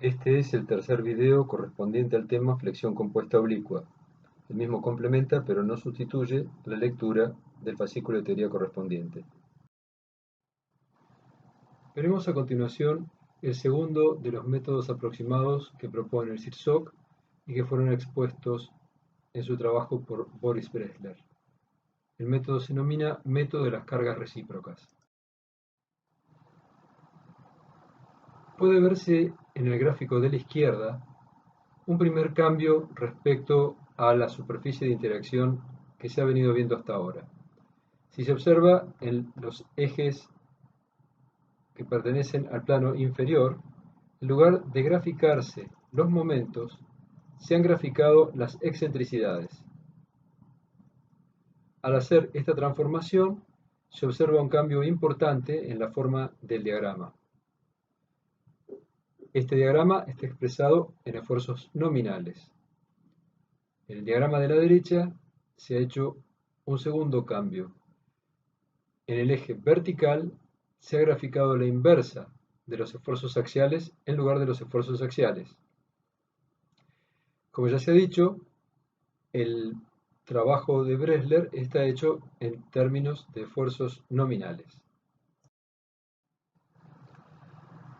Este es el tercer video correspondiente al tema flexión compuesta oblicua. El mismo complementa, pero no sustituye, la lectura del fascículo de teoría correspondiente. Veremos a continuación el segundo de los métodos aproximados que propone el CIRSOC y que fueron expuestos en su trabajo por Boris Bressler. El método se denomina método de las cargas recíprocas. Puede verse en el gráfico de la izquierda un primer cambio respecto a la superficie de interacción que se ha venido viendo hasta ahora. Si se observa en los ejes que pertenecen al plano inferior, en lugar de graficarse los momentos, se han graficado las excentricidades. Al hacer esta transformación, se observa un cambio importante en la forma del diagrama. Este diagrama está expresado en esfuerzos nominales. En el diagrama de la derecha se ha hecho un segundo cambio. En el eje vertical se ha graficado la inversa de los esfuerzos axiales en lugar de los esfuerzos axiales. Como ya se ha dicho, el trabajo de Bressler está hecho en términos de esfuerzos nominales.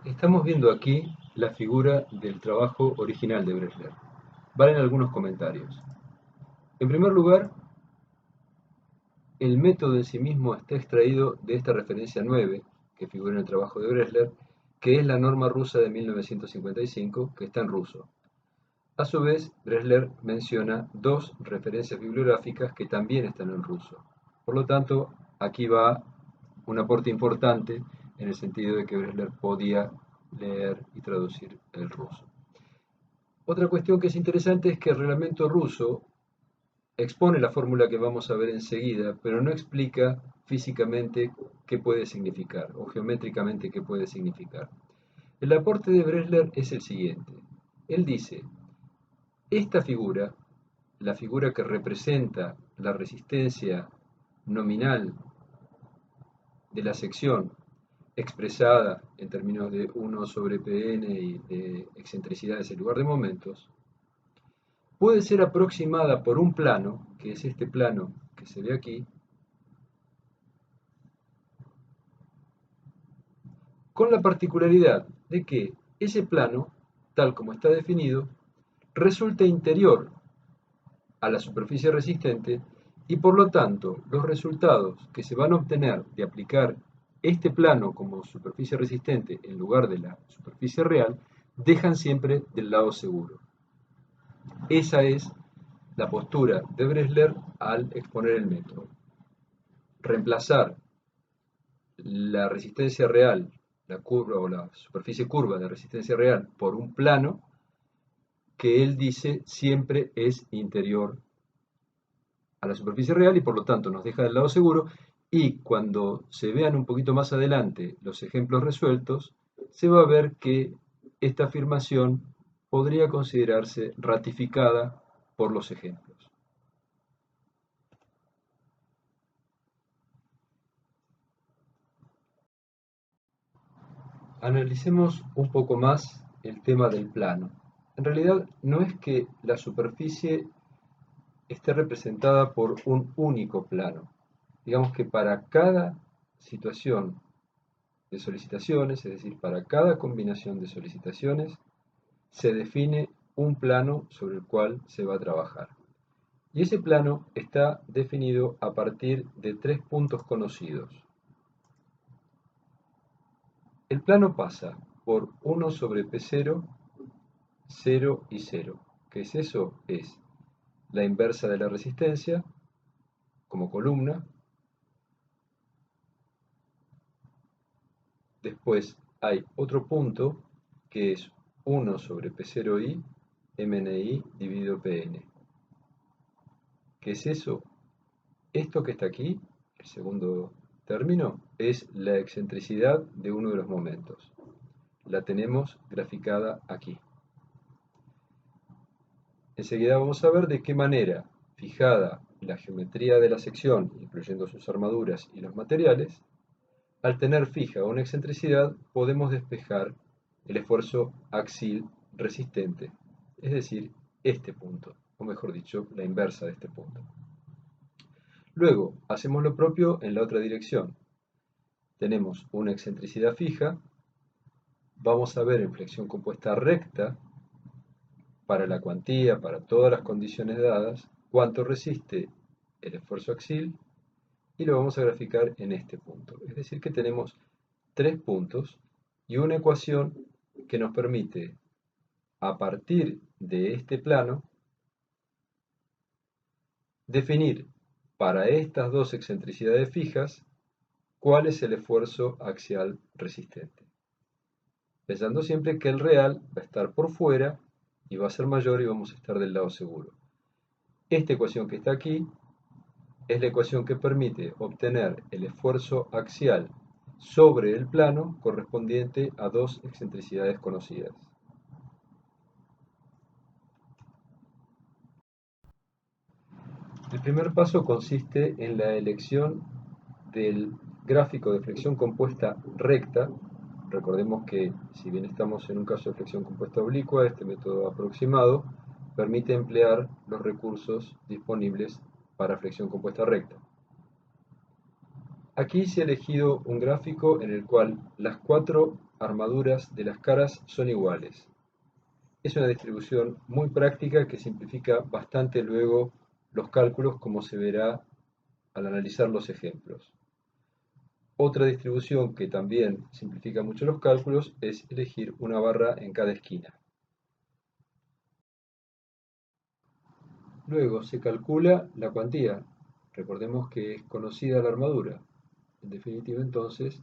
Estamos viendo aquí la figura del trabajo original de Bressler. Valen algunos comentarios. En primer lugar, el método en sí mismo está extraído de esta referencia 9, que figura en el trabajo de Bressler, que es la norma rusa de 1955, que está en ruso. A su vez, Bressler menciona dos referencias bibliográficas que también están en ruso. Por lo tanto, aquí va un aporte importante en el sentido de que Bressler podía leer y traducir el ruso. Otra cuestión que es interesante es que el reglamento ruso expone la fórmula que vamos a ver enseguida, pero no explica físicamente qué puede significar o geométricamente qué puede significar. El aporte de Bressler es el siguiente. Él dice, esta figura, la figura que representa la resistencia nominal de la sección expresada en términos de 1 sobre Pn y de excentricidades en lugar de momentos, puede ser aproximada por un plano, que es este plano que se ve aquí, con la particularidad de que ese plano, tal como está definido, resulta interior a la superficie resistente y por lo tanto los resultados que se van a obtener de aplicar este plano como superficie resistente en lugar de la superficie real dejan siempre del lado seguro. Esa es la postura de Bressler al exponer el método. Reemplazar la resistencia real, la curva o la superficie curva de resistencia real por un plano que él dice siempre es interior a la superficie real y por lo tanto nos deja del lado seguro, y cuando se vean un poquito más adelante los ejemplos resueltos, se va a ver que esta afirmación podría considerarse ratificada por los ejemplos. Analicemos un poco más el tema del plano. En realidad no es que la superficie esté representada por un único plano. Digamos que para cada situación de solicitaciones, es decir, para cada combinación de solicitaciones, se define un plano sobre el cual se va a trabajar. Y ese plano está definido a partir de tres puntos conocidos. El plano pasa por 1 sobre P0, 0 y 0. ¿Qué es eso? Es la inversa de la resistencia como columna. Después hay otro punto que es 1 sobre P0i, MNI dividido PN. ¿Qué es eso? Esto que está aquí, el segundo término, es la excentricidad de uno de los momentos. La tenemos graficada aquí. Enseguida vamos a ver de qué manera, fijada la geometría de la sección, incluyendo sus armaduras y los materiales, al tener fija una excentricidad podemos despejar el esfuerzo axil resistente, es decir, este punto, o mejor dicho, la inversa de este punto. Luego, hacemos lo propio en la otra dirección. Tenemos una excentricidad fija, vamos a ver en flexión compuesta recta, para la cuantía, para todas las condiciones dadas, cuánto resiste el esfuerzo axil, y lo vamos a graficar en este punto. Es decir, que tenemos tres puntos y una ecuación que nos permite, a partir de este plano, definir para estas dos excentricidades fijas cuál es el esfuerzo axial resistente. Pensando siempre que el real va a estar por fuera y va a ser mayor y vamos a estar del lado seguro. Esta ecuación que está aquí es la ecuación que permite obtener el esfuerzo axial sobre el plano correspondiente a dos excentricidades conocidas. El primer paso consiste en la elección del gráfico de flexión compuesta recta. Recordemos que si bien estamos en un caso de flexión compuesta oblicua, este método aproximado permite emplear los recursos disponibles para flexión compuesta recta. Aquí se ha elegido un gráfico en el cual las cuatro armaduras de las caras son iguales. Es una distribución muy práctica que simplifica bastante luego los cálculos, como se verá al analizar los ejemplos. Otra distribución que también simplifica mucho los cálculos es elegir una barra en cada esquina. Luego se calcula la cuantía. Recordemos que es conocida la armadura. En definitiva, entonces,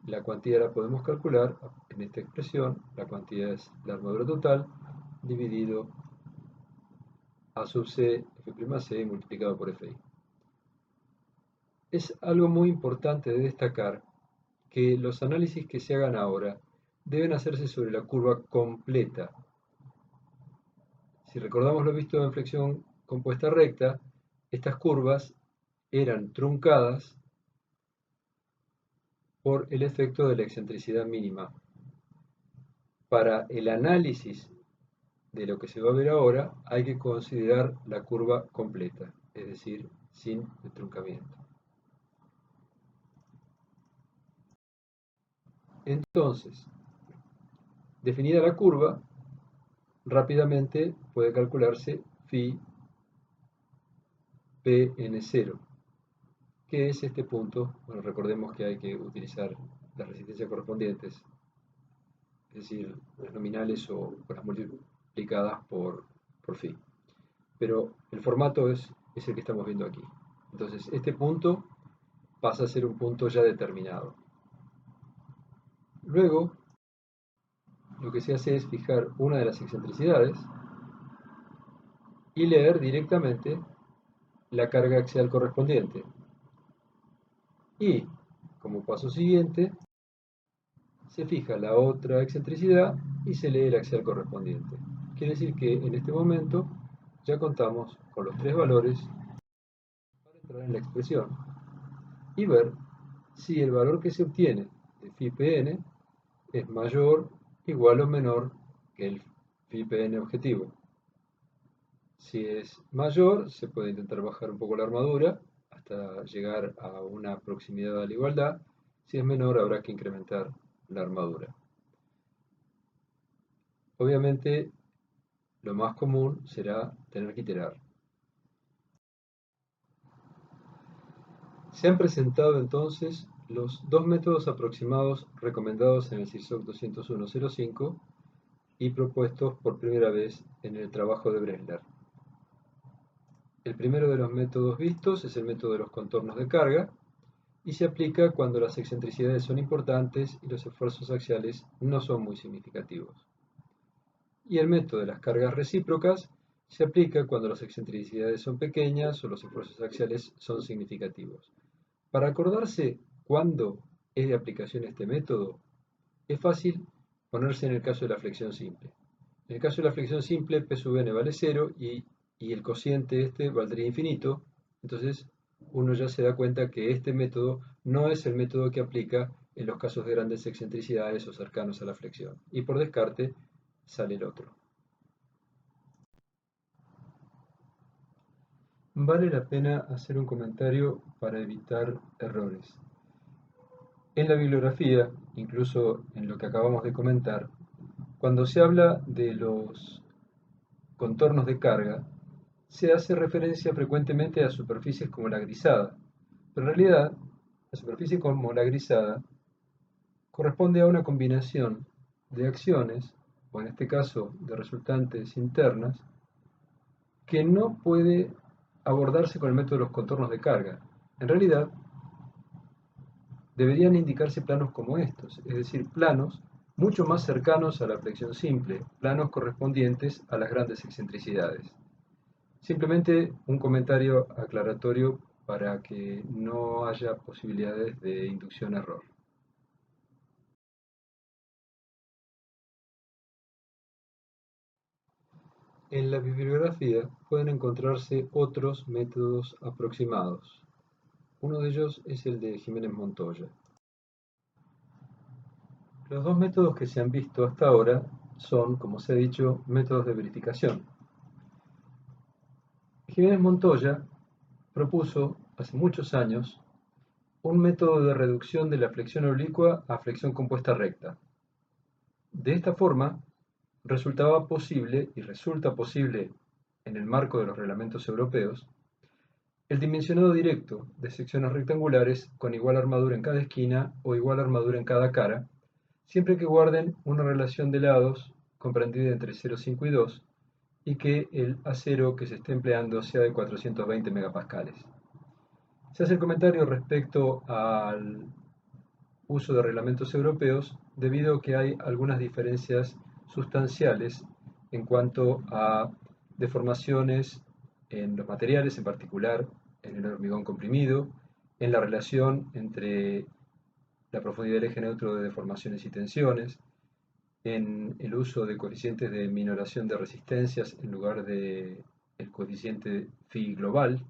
la cuantía la podemos calcular en esta expresión. La cuantía es la armadura total dividido a sub c, f'c multiplicado por fi. Es algo muy importante de destacar que los análisis que se hagan ahora deben hacerse sobre la curva completa. Si recordamos lo visto en flexión compuesta recta, estas curvas eran truncadas por el efecto de la excentricidad mínima. Para el análisis de lo que se va a ver ahora, hay que considerar la curva completa, es decir, sin el truncamiento. Entonces, definida la curva, rápidamente puede calcularse phi p n 0. ¿Qué es este punto? Bueno, recordemos que hay que utilizar las resistencias correspondientes, es decir, las nominales o las multiplicadas por phi. Pero el formato es el que estamos viendo aquí. Entonces, este punto pasa a ser un punto ya determinado. Luego, lo que se hace es fijar una de las excentricidades y leer directamente la carga axial correspondiente. Y, como paso siguiente, se fija la otra excentricidad y se lee el axial correspondiente. Quiere decir que en este momento ya contamos con los tres valores para entrar en la expresión y ver si el valor que se obtiene de phi pn es mayor, igual o menor que el phi pn objetivo. Si es mayor, se puede intentar bajar un poco la armadura hasta llegar a una proximidad a la igualdad. Si es menor, habrá que incrementar la armadura. Obviamente, lo más común será tener que iterar. Se han presentado entonces los dos métodos aproximados recomendados en el CIRSOC 201.05 y propuestos por primera vez en el trabajo de Bresler. El primero de los métodos vistos es el método de los contornos de carga y se aplica cuando las excentricidades son importantes y los esfuerzos axiales no son muy significativos. Y el método de las cargas recíprocas se aplica cuando las excentricidades son pequeñas o los esfuerzos axiales son significativos. Para acordarse cuándo es de aplicación este método, es fácil ponerse en el caso de la flexión simple. En el caso de la flexión simple, P sub n vale 0 y el cociente este valdría infinito. Entonces, uno ya se da cuenta que este método no es el método que aplica en los casos de grandes excentricidades o cercanos a la flexión. Y por descarte sale el otro. Vale la pena hacer un comentario para evitar errores. En la bibliografía, incluso en lo que acabamos de comentar, cuando se habla de los contornos de carga, se hace referencia frecuentemente a superficies como la grisada, pero en realidad la superficie como la grisada corresponde a una combinación de acciones, o en este caso de resultantes internas, que no puede abordarse con el método de los contornos de carga. En realidad, deberían indicarse planos como estos, es decir, planos mucho más cercanos a la flexión simple, planos correspondientes a las grandes excentricidades. Simplemente un comentario aclaratorio para que no haya posibilidades de inducción-error. En la bibliografía pueden encontrarse otros métodos aproximados. Uno de ellos es el de Jiménez Montoya. Los dos métodos que se han visto hasta ahora son, como se ha dicho, métodos de verificación. Jiménez Montoya propuso hace muchos años un método de reducción de la flexión oblicua a flexión compuesta recta. De esta forma, resultaba posible y resulta posible en el marco de los reglamentos europeos el dimensionado directo de secciones rectangulares con igual armadura en cada esquina o igual armadura en cada cara, siempre que guarden una relación de lados comprendida entre 0,5 y 2 y que el acero que se esté empleando sea de 420 megapascales. Se hace el comentario respecto al uso de reglamentos europeos debido a que hay algunas diferencias sustanciales en cuanto a deformaciones en los materiales, en particular en el hormigón comprimido, en la relación entre la profundidad del eje neutro de deformaciones y tensiones, en el uso de coeficientes de minoración de resistencias en lugar de el coeficiente phi global.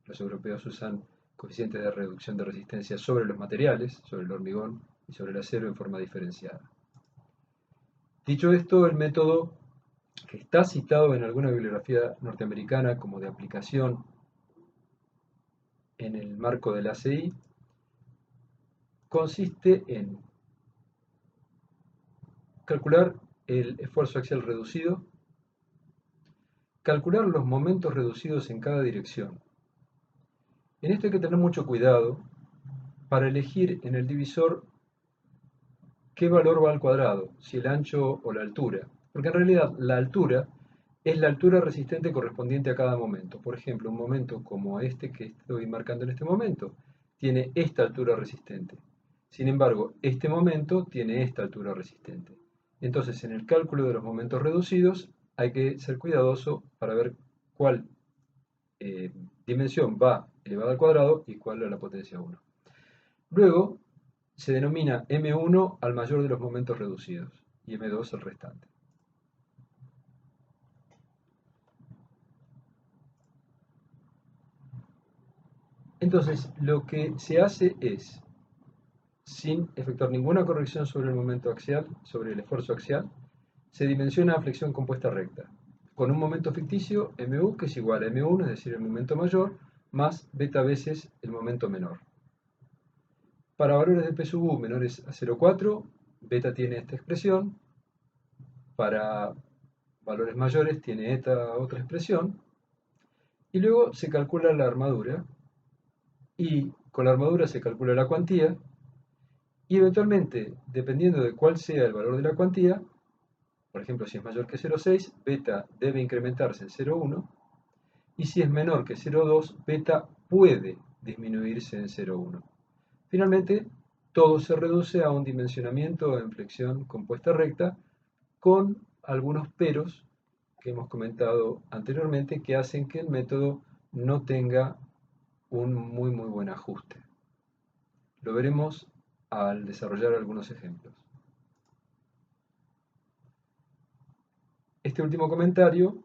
Los europeos usan coeficientes de reducción de resistencia sobre los materiales, sobre el hormigón y sobre el acero en forma diferenciada. Dicho esto, el método que está citado en alguna bibliografía norteamericana como de aplicación en el marco del ACI consiste en calcular el esfuerzo axial reducido, calcular los momentos reducidos en cada dirección. En esto hay que tener mucho cuidado para elegir en el divisor qué valor va al cuadrado, si el ancho o la altura. Porque en realidad la altura es la altura resistente correspondiente a cada momento. Por ejemplo, un momento como este que estoy marcando en este momento tiene esta altura resistente. Sin embargo, este momento tiene esta altura resistente. Entonces, en el cálculo de los momentos reducidos hay que ser cuidadoso para ver cuál dimensión va elevada al cuadrado y cuál a la potencia 1. Luego se denomina M1 al mayor de los momentos reducidos y M2 el restante. Entonces, lo que se hace es, sin efectuar ninguna corrección sobre el momento axial, sobre el esfuerzo axial, se dimensiona a flexión compuesta recta, con un momento ficticio, MU, que es igual a M1, es decir, el momento mayor, más beta veces el momento menor. Para valores de P sub U menores a 0,4, beta tiene esta expresión. Para valores mayores tiene esta otra expresión. Y luego se calcula la armadura. Y con la armadura se calcula la cuantía. Y eventualmente, dependiendo de cuál sea el valor de la cuantía, por ejemplo, si es mayor que 0,6, beta debe incrementarse en 0,1. Y si es menor que 0,2, beta puede disminuirse en 0,1. Finalmente, todo se reduce a un dimensionamiento en flexión compuesta recta con algunos peros que hemos comentado anteriormente que hacen que el método no tenga un muy buen ajuste. Lo veremos al desarrollar algunos ejemplos. Este último comentario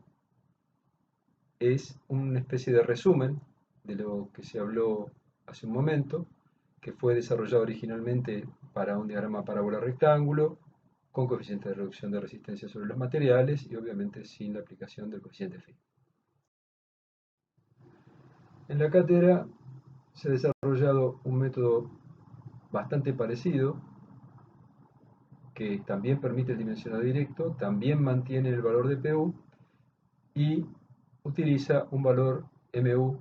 es una especie de resumen de lo que se habló hace un momento que fue desarrollado originalmente para un diagrama parábola rectángulo, con coeficiente de reducción de resistencia sobre los materiales y obviamente sin la aplicación del coeficiente phi. En la cátedra se ha desarrollado un método bastante parecido, que también permite el dimensionado directo, también mantiene el valor de PU y utiliza un valor MU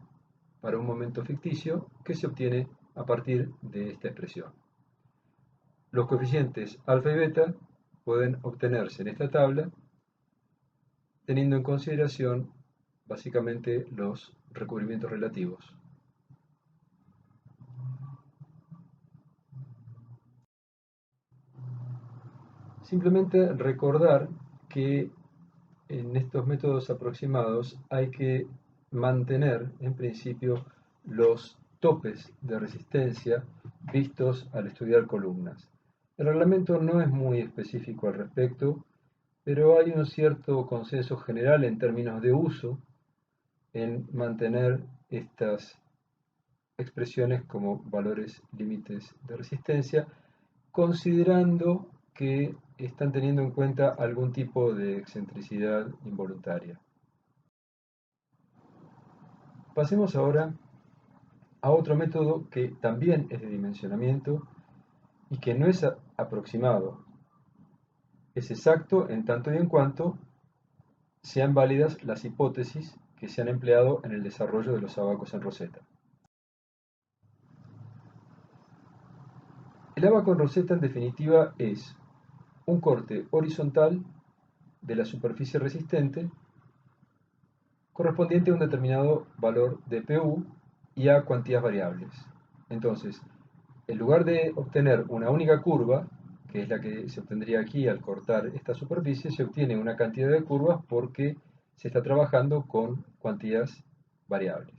para un momento ficticio que se obtiene a partir de esta expresión. Los coeficientes alfa y beta pueden obtenerse en esta tabla teniendo en consideración básicamente los recubrimientos relativos. Simplemente recordar que en estos métodos aproximados hay que mantener en principio los topes de resistencia vistos al estudiar columnas. El reglamento no es muy específico al respecto, pero hay un cierto consenso general en términos de uso en mantener estas expresiones como valores límites de resistencia, considerando que están teniendo en cuenta algún tipo de excentricidad involuntaria. Pasemos ahora a otro método que también es de dimensionamiento y que no es aproximado. Es exacto en tanto y en cuanto sean válidas las hipótesis que se han empleado en el desarrollo de los abacos en roseta. El abaco en roseta en definitiva es un corte horizontal de la superficie resistente correspondiente a un determinado valor de PU y a cuantías variables. Entonces, en lugar de obtener una única curva, que es la que se obtendría aquí al cortar esta superficie, se obtiene una cantidad de curvas porque se está trabajando con cuantías variables.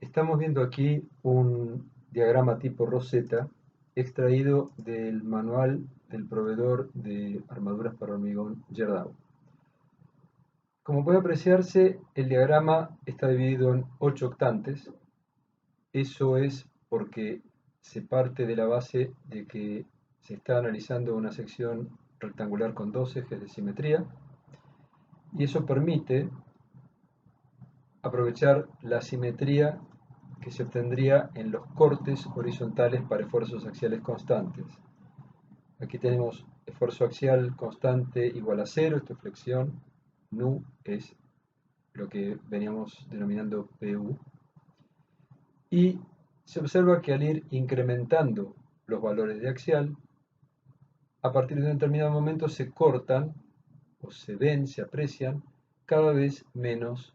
Estamos viendo aquí un diagrama tipo Rosetta extraído del manual del proveedor de armaduras para hormigón Gerdau. Como puede apreciarse, el diagrama está dividido en 8 octantes. Eso es porque se parte de la base de que se está analizando una sección rectangular con dos ejes de simetría y eso permite aprovechar la simetría que se obtendría en los cortes horizontales para esfuerzos axiales constantes. Aquí tenemos esfuerzo axial constante igual a 0, esto es flexión, nu es lo que veníamos denominando PU, y se observa que al ir incrementando los valores de axial, a partir de un determinado momento se cortan o se ven, se aprecian cada vez menos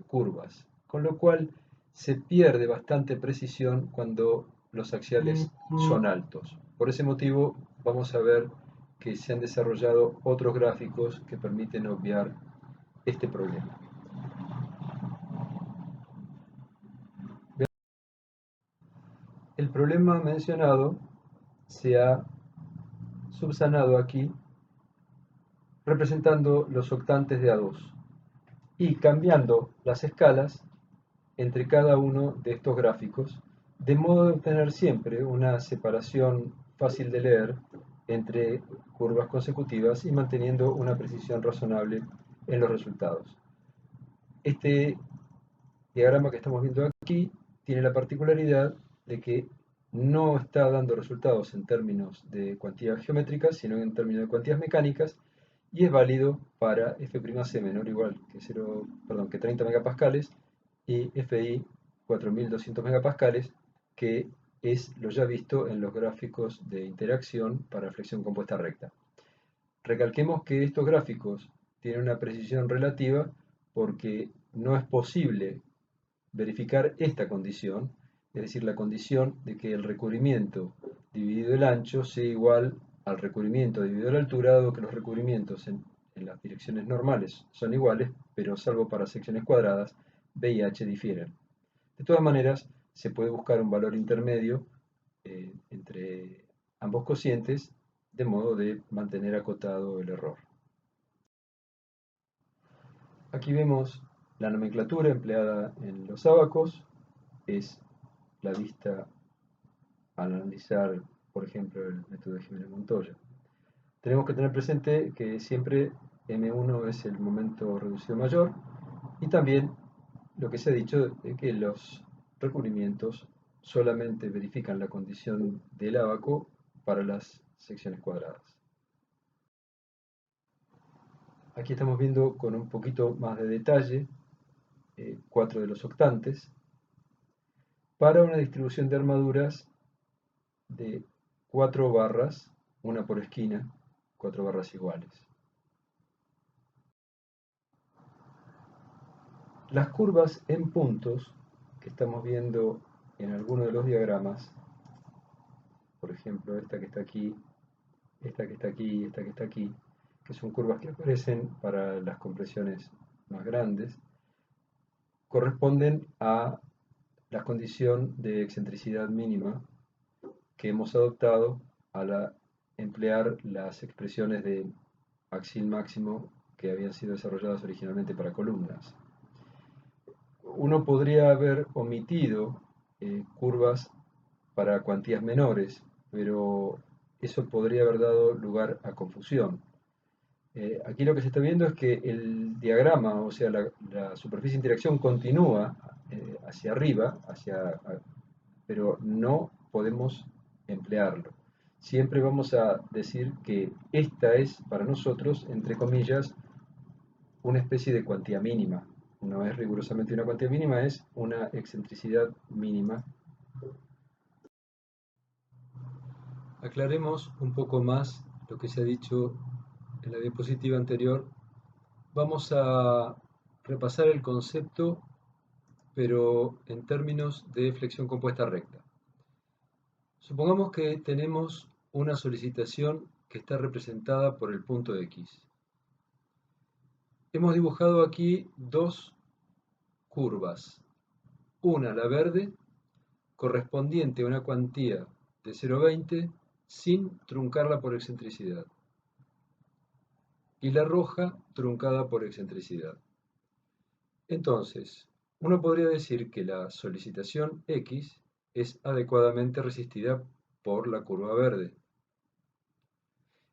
curvas, con lo cual se pierde bastante precisión cuando los axiales son altos. Por ese motivo vamos a ver que se han desarrollado otros gráficos que permiten obviar este problema. El problema mencionado se ha subsanado aquí representando los octantes de A2 y cambiando las escalas entre cada uno de estos gráficos, de modo de obtener siempre una separación fácil de leer entre curvas consecutivas y manteniendo una precisión razonable en los resultados. Este diagrama que estamos viendo aquí tiene la particularidad de que no está dando resultados en términos de cuantías geométricas, sino en términos de cuantías mecánicas, y es válido para F'C menor o igual que, 30 megapascales y FI 4200 megapascales, que es lo ya visto en los gráficos de interacción para flexión compuesta recta. Recalquemos que estos gráficos tienen una precisión relativa porque no es posible verificar esta condición, es decir, la condición de que el recubrimiento dividido el ancho sea igual al recubrimiento dividido la altura, dado que los recubrimientos en las direcciones normales son iguales, pero salvo para secciones cuadradas, B y H difieren. De todas maneras, se puede buscar un valor intermedio entre ambos cocientes, de modo de mantener acotado el error. Aquí vemos la nomenclatura empleada en los ábacos. es la vista al analizar, por ejemplo, el método de Jiménez-Montoya. Tenemos que tener presente que siempre M1 es el momento reducido mayor y también lo que se ha dicho es que los recubrimientos solamente verifican la condición del ábaco para las secciones cuadradas. Aquí estamos viendo con un poquito más de detalle 4 de los octantes para una distribución de armaduras de 4 barras, una por esquina, 4 barras iguales. Las curvas en puntos que estamos viendo en alguno de los diagramas, por ejemplo esta que está aquí, esta que está aquí, esta que está aquí, que son curvas que aparecen para las compresiones más grandes, corresponden a la condición de excentricidad mínima que hemos adoptado al emplear las expresiones de axil máximo que habían sido desarrolladas originalmente para columnas. Uno podría haber omitido curvas para cuantías menores, pero eso podría haber dado lugar a confusión. Aquí lo que se está viendo es que el diagrama, o sea, la superficie de interacción continúa hacia arriba, pero no podemos emplearlo. Siempre vamos a decir que esta es para nosotros, entre comillas, una especie de cuantía mínima. No es rigurosamente una cuantía mínima, es una excentricidad mínima. Aclaremos un poco más lo que se ha dicho en la diapositiva anterior. Vamos a repasar el concepto, pero en términos de flexión compuesta recta. Supongamos que tenemos una solicitación que está representada por el punto X. Hemos dibujado aquí dos curvas. Una, la verde, correspondiente a una cuantía de 0,20 sin truncarla por excentricidad. Y la roja truncada por excentricidad. Entonces, uno podría decir que la solicitación X es adecuadamente resistida por la curva verde.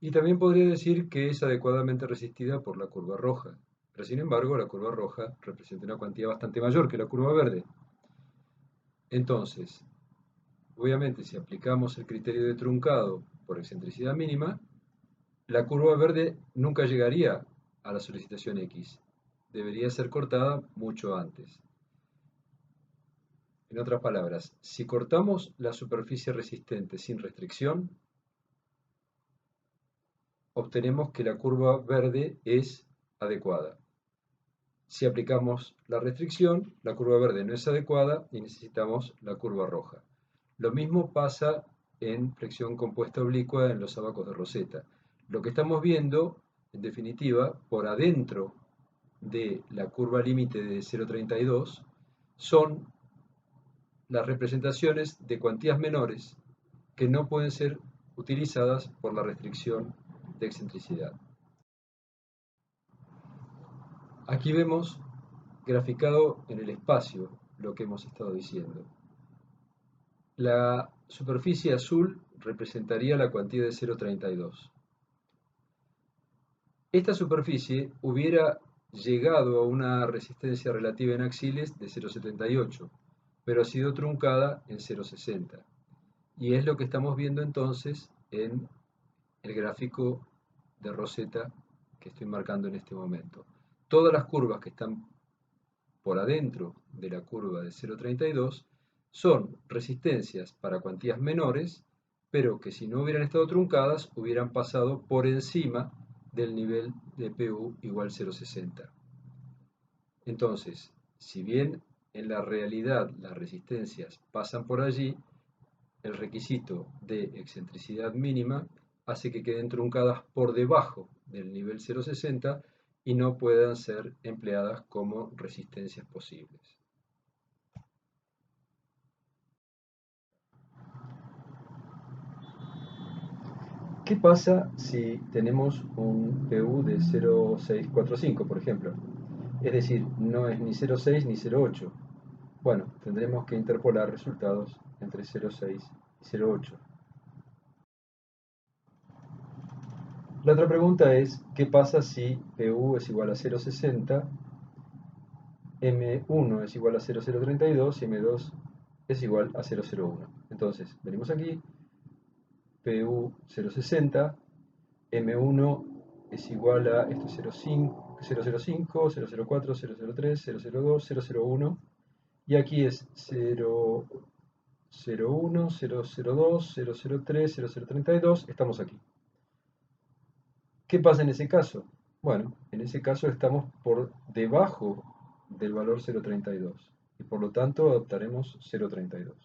Y también podría decir que es adecuadamente resistida por la curva roja. Pero sin embargo, la curva roja representa una cuantía bastante mayor que la curva verde. Entonces, obviamente, si aplicamos el criterio de truncado por excentricidad mínima, la curva verde nunca llegaría a la solicitación X. Debería ser cortada mucho antes. En otras palabras, si cortamos la superficie resistente sin restricción, obtenemos que la curva verde es adecuada. Si aplicamos la restricción, la curva verde no es adecuada y necesitamos la curva roja. Lo mismo pasa en flexión compuesta oblicua en los abacos de Rosetta. Lo que estamos viendo, en definitiva, por adentro de la curva límite de 0,32 son las representaciones de cuantías menores que no pueden ser utilizadas por la restricción de excentricidad. Aquí vemos graficado en el espacio lo que hemos estado diciendo. La superficie azul representaría la cuantía de 0,32. Esta superficie hubiera llegado a una resistencia relativa en axiles de 0,78, pero ha sido truncada en 0,60. Y es lo que estamos viendo entonces en el gráfico de Rosetta que estoy marcando en este momento. Todas las curvas que están por adentro de la curva de 0,32 son resistencias para cuantías menores, pero que si no hubieran estado truncadas hubieran pasado por encima del nivel de PU igual 0,60. Entonces, si bien en la realidad las resistencias pasan por allí, el requisito de excentricidad mínima hace que queden truncadas por debajo del nivel 0,60 y no puedan ser empleadas como resistencias posibles. ¿Qué pasa si tenemos un PU de 0,645, por ejemplo? Es decir, no es ni 0,6 ni 0,8. Bueno, tendremos que interpolar resultados entre 0,6 y 0,8. La otra pregunta es, ¿qué pasa si PU es igual a 0,60, M1 es igual a 0,032 y M2 es igual a 0,01? Entonces, venimos aquí, PU 0,60, M1 es igual a, esto es 0,5, 0,05, 0,04, 0,03, 0,02, 0,01, y aquí es 0,01, 0,02, 0,03, 0,032, estamos aquí. ¿Qué pasa en ese caso? Bueno, en ese caso estamos por debajo del valor 0,32 y por lo tanto adoptaremos 0,32.